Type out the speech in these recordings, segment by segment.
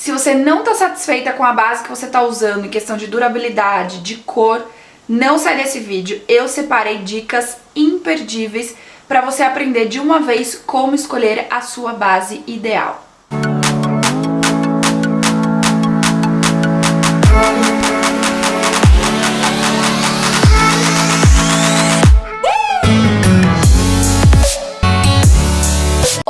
Se você não tá satisfeita com a base que você tá usando em questão de durabilidade, de cor, não sai desse vídeo. Eu separei dicas imperdíveis para você aprender de uma vez como escolher a sua base ideal.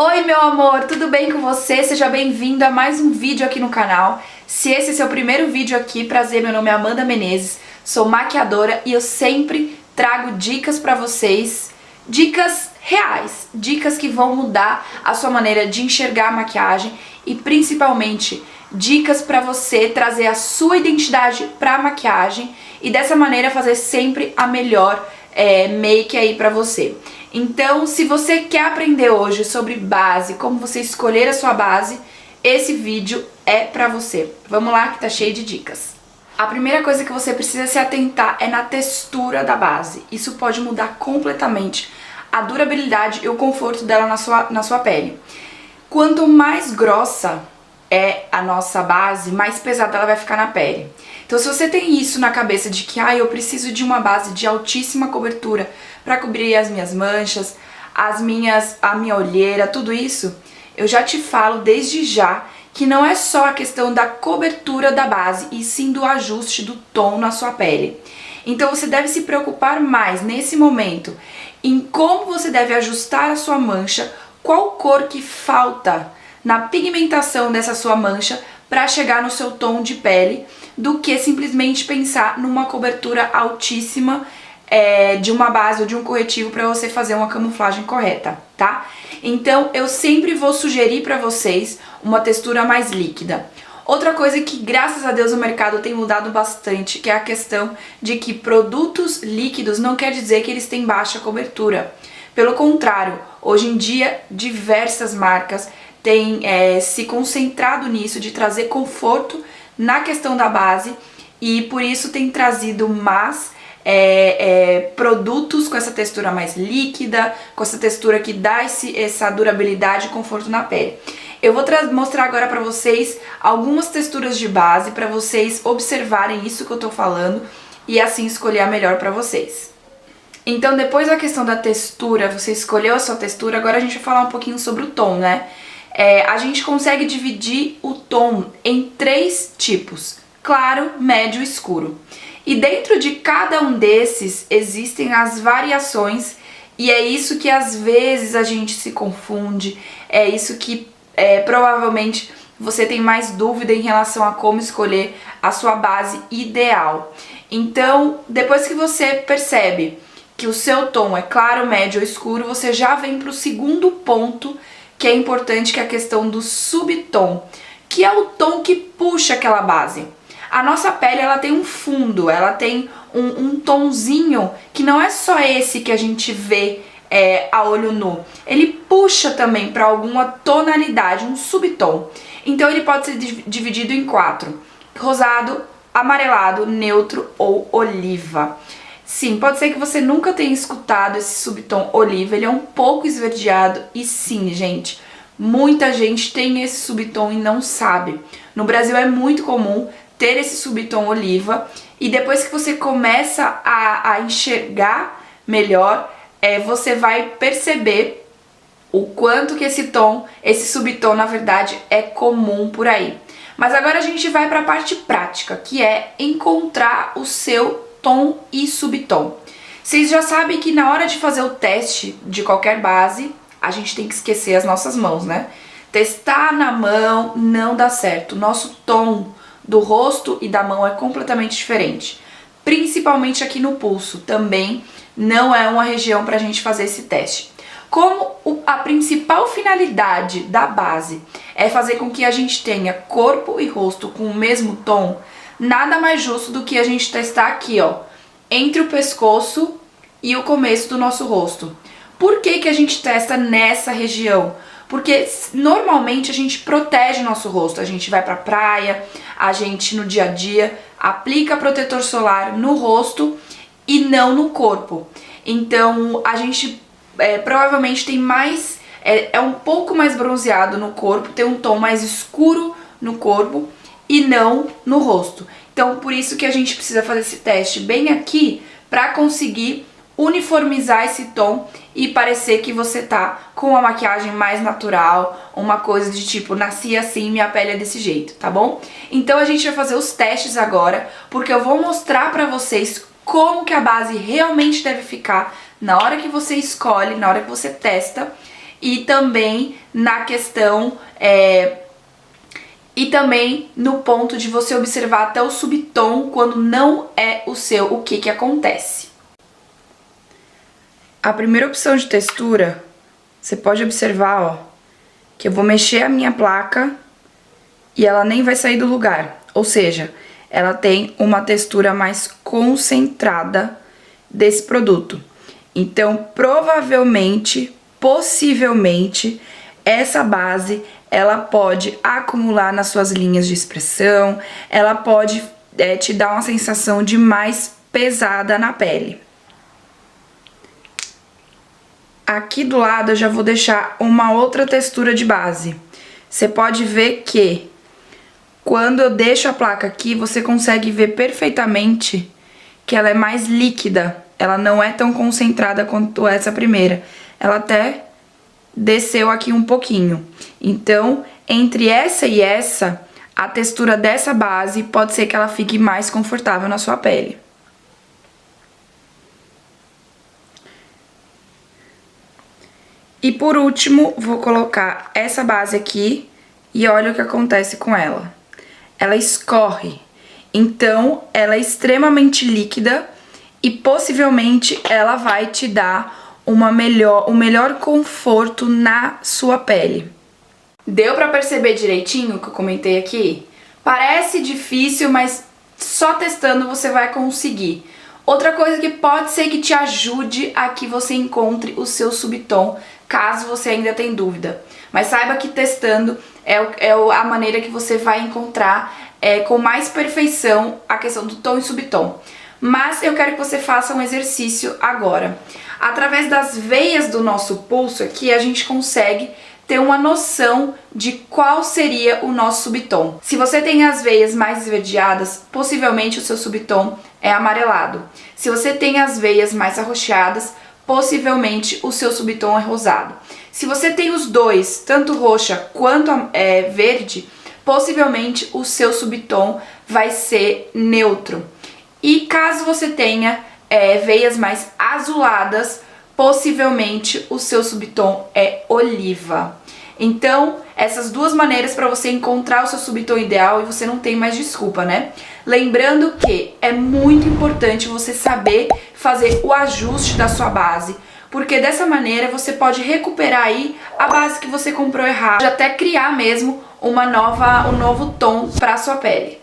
Oi meu amor, tudo bem com você? Seja bem-vindo a mais um vídeo aqui no canal. Se esse é seu primeiro vídeo aqui, prazer, meu nome é Amanda Menezes, sou maquiadora e eu sempre trago dicas pra vocês, dicas reais, dicas que vão mudar a sua maneira de enxergar a maquiagem e principalmente dicas pra você trazer a sua identidade pra maquiagem e dessa maneira fazer sempre a melhor make aí pra você. Então, se você quer aprender hoje sobre base, como você escolher a sua base, esse vídeo é pra você. Vamos lá que tá cheio de dicas. A primeira coisa que você precisa se atentar é na textura da base. Isso pode mudar completamente a durabilidade e o conforto dela na sua pele. Quanto mais grossa é a nossa base, mais pesada ela vai ficar na pele. Então se você tem isso na cabeça de que eu preciso de uma base de altíssima cobertura para cobrir as minhas manchas, a minha olheira, tudo isso, eu já te falo desde já que não é só a questão da cobertura da base, e sim do ajuste do tom na sua pele. Então você deve se preocupar mais nesse momento em como você deve ajustar a sua mancha, qual cor que falta na pigmentação dessa sua mancha para chegar no seu tom de pele, do que simplesmente pensar numa cobertura altíssima de uma base ou de um corretivo para você fazer uma camuflagem correta, tá? Então eu sempre vou sugerir para vocês uma textura mais líquida. Outra coisa que graças a Deus o mercado tem mudado bastante, que é a questão de que produtos líquidos não quer dizer que eles têm baixa cobertura. Pelo contrário, hoje em dia diversas marcas têm se concentrado nisso, de trazer conforto na questão da base, e por isso tem trazido mais produtos com essa textura mais líquida, com essa textura que dá essa durabilidade e conforto na pele. Eu vou mostrar agora pra vocês algumas texturas de base para vocês observarem isso que eu tô falando e assim escolher a melhor pra vocês. Então depois da questão da textura, você escolheu a sua textura, agora a gente vai falar um pouquinho sobre o tom, né? A gente consegue dividir o tom em 3 tipos: claro, médio e escuro. E dentro de cada um desses existem as variações, e é isso que às vezes a gente se confunde, é isso que provavelmente você tem mais dúvida em relação a como escolher a sua base ideal. Então, depois que você percebe que o seu tom é claro, médio ou escuro, você já vem para o segundo ponto que é importante, que é a questão do subtom, que é o tom que puxa aquela base. A nossa pele, ela tem um fundo, ela tem um tomzinho que não é só esse que a gente vê a olho nu. Ele puxa também para alguma tonalidade, um subtom. Então ele pode ser dividido em 4: rosado, amarelado, neutro ou oliva. Sim, pode ser que você nunca tenha escutado esse subtom oliva, ele é um pouco esverdeado e sim, gente, muita gente tem esse subtom e não sabe. No Brasil é muito comum ter esse subtom oliva, e depois que você começa a enxergar melhor, você vai perceber o quanto que esse subtom na verdade é comum por aí. Mas agora a gente vai para a parte prática, que é encontrar o seu tom e subtom. Vocês já sabem que na hora de fazer o teste de qualquer base, a gente tem que esquecer as nossas mãos, né? Testar na mão não dá certo. Nosso tom do rosto e da mão é completamente diferente. Principalmente aqui no pulso, também não é uma região pra gente fazer esse teste. Como a principal finalidade da base é fazer com que a gente tenha corpo e rosto com o mesmo tom, nada mais justo do que a gente testar aqui, ó, entre o pescoço e o começo do nosso rosto. Por que que a gente testa nessa região? Porque normalmente a gente protege nosso rosto, a gente vai pra praia, a gente no dia a dia aplica protetor solar no rosto e não no corpo. Então a gente provavelmente tem mais, é um pouco mais bronzeado no corpo, tem um tom mais escuro no corpo e não no rosto. Então, por isso que a gente precisa fazer esse teste bem aqui para conseguir uniformizar esse tom e parecer que você tá com uma maquiagem mais natural, uma coisa de tipo, nasci assim, minha pele é desse jeito, tá bom? Então a gente vai fazer os testes agora, porque eu vou mostrar pra vocês como que a base realmente deve ficar na hora que você escolhe, na hora que você testa, e também na questão, e também no ponto de você observar até o subtom quando não é o seu, o que acontece. A primeira opção de textura, você pode observar, ó, que eu vou mexer a minha placa e ela nem vai sair do lugar. Ou seja, ela tem uma textura mais concentrada desse produto. Então, provavelmente, possivelmente, essa base, ela pode acumular nas suas linhas de expressão, ela pode te dar uma sensação de mais pesada na pele. Aqui do lado eu já vou deixar uma outra textura de base. Você pode ver que quando eu deixo a placa aqui, você consegue ver perfeitamente que ela é mais líquida. Ela não é tão concentrada quanto essa primeira. Ela até desceu aqui um pouquinho. Então, entre essa e essa, a textura dessa base pode ser que ela fique mais confortável na sua pele. E por último, vou colocar essa base aqui e olha o que acontece com ela. Ela escorre, então ela é extremamente líquida e possivelmente ela vai te dar um melhor conforto na sua pele. Deu pra perceber direitinho o que eu comentei aqui? Parece difícil, mas só testando você vai conseguir. Outra coisa que pode ser que te ajude a que você encontre o seu subtom, caso você ainda tenha dúvida. Mas saiba que testando é a maneira que você vai encontrar com mais perfeição a questão do tom e subtom. Mas eu quero que você faça um exercício agora. Através das veias do nosso pulso aqui, a gente consegue ter uma noção de qual seria o nosso subtom. Se você tem as veias mais esverdeadas, possivelmente o seu subtom é amarelado. Se você tem as veias mais arroxeadas, possivelmente o seu subtom é rosado. Se você tem os dois, tanto roxa quanto verde, possivelmente o seu subtom vai ser neutro. E caso você tenha veias mais azuladas, possivelmente o seu subtom é oliva. Então, essas duas maneiras para você encontrar o seu subtom ideal e você não tem mais desculpa, né? Lembrando que é muito importante você saber fazer o ajuste da sua base, porque dessa maneira você pode recuperar aí a base que você comprou errado, até criar mesmo um novo tom para a sua pele.